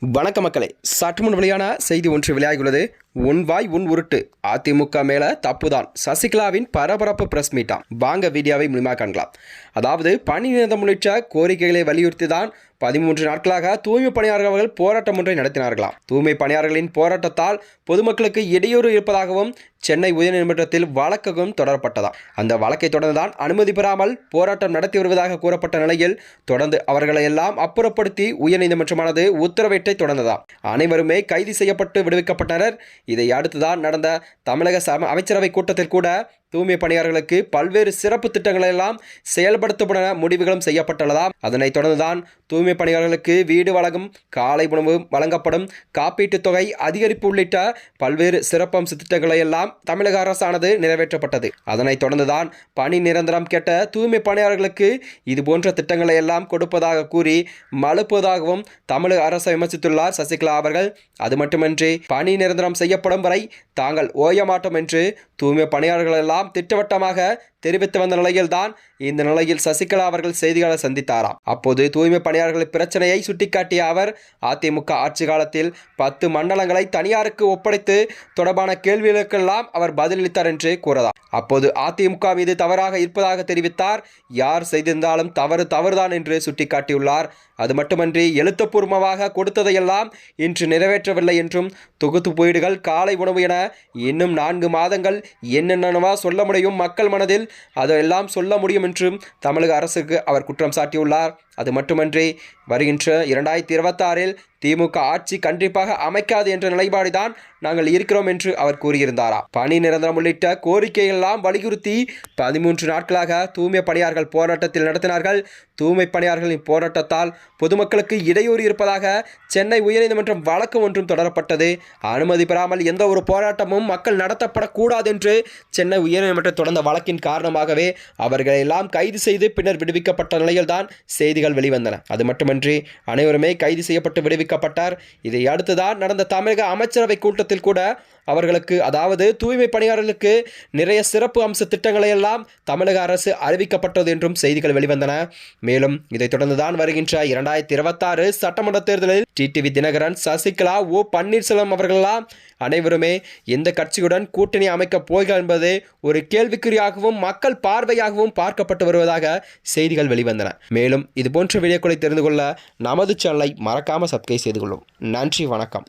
வணக்க மக்களே, சற்று முன் வெளியான செய்தி ஒன்று வெளியாகியுள்ளது. உன் வாய் உன் உருட்டு, அதிமுக மேல தப்புதான், சசிகலாவின் பரபரப்பு பிரஸ் மீட்டாம். வாங்க வீடியோவை முழுமையாக காணலாம். அதாவது பணி நிரந்தரம் உள்ளிட்ட கோரிக்கைகளை வலியுறுத்தி தான் 13 நாட்களாக தூய்மை பணியாளர்கள் போராட்டம் ஒன்றை நடத்தினார்களாம். தூய்மை பணியாளர்களின் போராட்டத்தால் பொதுமக்களுக்கு இடையூறு இருப்பதாகவும் சென்னை உயர்நீதிமன்றத்தில் வழக்கும் தொடரப்பட்டதாம். அந்த வழக்கை தொடர்ந்துதான் அனுமதி பெறாமல் போராட்டம் நடத்தி வருவதாக கூறப்பட்ட நிலையில் தொடர்ந்து அவர்களை எல்லாம் அப்புறப்படுத்தி உயர்நீதிமன்றமானது உத்தரவிட்டை தொடர்ந்ததாம். அனைவருமே கைது செய்யப்பட்டு விடுவிக்கப்பட்டனர். இதை அடுத்துதான் நடந்த தமிழக அமைச்சரவை கூட்டத்தில் கூட தூய்மை பணியாளர்களுக்கு பல்வேறு சிறப்பு திட்டங்கள் எல்லாம் செயல்படுத்தப்பட முடிவுகளும் செய்யப்பட்டுள்ளதாம். அதனைத் தொடர்ந்துதான் தூய்மை பணியாளர்களுக்கு வீடு வழங்கும், காலை உணவு வழங்கப்படும், காப்பீட்டுத் தொகை அதிகரிப்பு உள்ளிட்ட பல்வேறு சிறப்பம்ச திட்டங்களை எல்லாம் தமிழக அரசானது நிறைவேற்றப்பட்டது. அதனைத் தொடர்ந்துதான் பணி நிரந்தரம் கேட்ட தூய்மை பணியாளர்களுக்கு இதுபோன்ற திட்டங்களை எல்லாம் கொடுப்பதாக கூறி மறுப்பதாகவும் தமிழக அரசை விமர்சித்துள்ளார் சசிகலா அவர்கள். அது மட்டுமின்றி பணி நிரந்தரம் செய்யப்படும் வரை தாங்கள் ஓய மாட்டோம் என்று தூய்மை பணியாளர்கள் எல்லாம் திட்டவட்டமாக தெரிவித்து வந்த நிலையில்தான் இந்த நிலையில் சசிகலா அவர்கள் செய்தியாளர் சந்தித்தாராம். அப்போது தூய்மை பணியாளர்கள் பிரச்சனையை சுட்டிக்காட்டிய அவர் அதிமுக ஆட்சி காலத்தில் 10 மண்டலங்களை தனியாருக்கு ஒப்படைத்து தொடர்பான கேள்விகளுக்கெல்லாம் அவர் பதிலளித்தார் என்று கூறலாம். அப்போது அதிமுக மீது தவறாக இருப்பதாக தெரிவித்தார். யார் செய்திருந்தாலும் தவறுதான் என்று சுட்டிக்காட்டியுள்ளார். அது மட்டுமன்றி எழுத்துப்பூர்வமாக கொடுத்ததையெல்லாம் இன்று நிறைவேற்றவில்லை என்றும், தொகுத்து வீடுகள், காலை உணவு என இன்னும் 4 மாதங்கள் என்னென்னவா சொல்ல முடியும், மக்கள் மனதில் அதெல்லாம் சொல்ல முடியும் என்றும் தமிழக அரசுக்கு அவர் குற்றம் சாட்டியுள்ளார். அது மட்டுமன்றி வருகின்ற 2026இல் திமுக ஆட்சி கண்டிப்பாக அமைக்காது என்ற நிலைப்பாடுதான் நாங்கள் இருக்கிறோம் என்று அவர் கூறியிருந்தாராம். பணி நிரந்தரம் உள்ளிட்ட கோரிக்கையெல்லாம் வலியுறுத்தி 13 நாட்களாக தூய்மை பணியாளர்கள் போராட்டத்தில் நடத்தினார்கள். தூய்மை பணியாளர்களின் போராட்டத்தால் பொதுமக்களுக்கு இடையூறு இருப்பதாக சென்னை உயர்நீதிமன்றம் வழக்கு ஒன்றும் தொடரப்பட்டது. அனுமதி பெறாமல் எந்த ஒரு போராட்டமும் மக்கள் நடத்தப்படக்கூடாது என்று சென்னை உயர்நீதிமன்றம் தொடர்ந்த வழக்கின் காரணமாகவே அவர்களை எல்லாம் கைது செய்து பின்னர் விடுவிக்கப்பட்ட நிலையில்தான் செய்திகள் வெளிவந்தன. அது மட்டுமன்றி அனைவருமே கைது செய்யப்பட்டு விடுவிக்கப்பட்டார். இதை அடுத்துதான் நடந்த தமிழக அமைச்சரவை கூட்டத்தில் கூட அவர்களுக்கு, அதாவது தூய்மை பணியாளர்களுக்கு நிறைய சிறப்பு அம்ச திட்டங்களை எல்லாம் தமிழக அரசு அறிவிக்கப்பட்டது என்றும் செய்திகள் வெளிவந்தன. மேலும் இதைத் தொடர்ந்துதான் வருகின்ற 2026 சட்டமன்ற தேர்தலில் டிடிவி தினகரன், சசிகலா, ஓ பன்னீர்செல்வம் அவர்களெல்லாம் அனைவருமே எந்த கட்சியுடன் கூட்டணி அமைக்கப் போகிறார் என்பது ஒரு கேள்விக்குறியாகவும் மக்கள் பார்வையாகவும் பார்க்கப்பட்டு வருவதாக செய்திகள் வெளிவந்தன. மேலும் இதுபோன்ற வீடியோக்களை தெரிந்து கொள்ள நமது சேனலை மறக்காமல் சப்ஸ்கிரைப் செய்து கொள்ளும். நன்றி, வணக்கம்.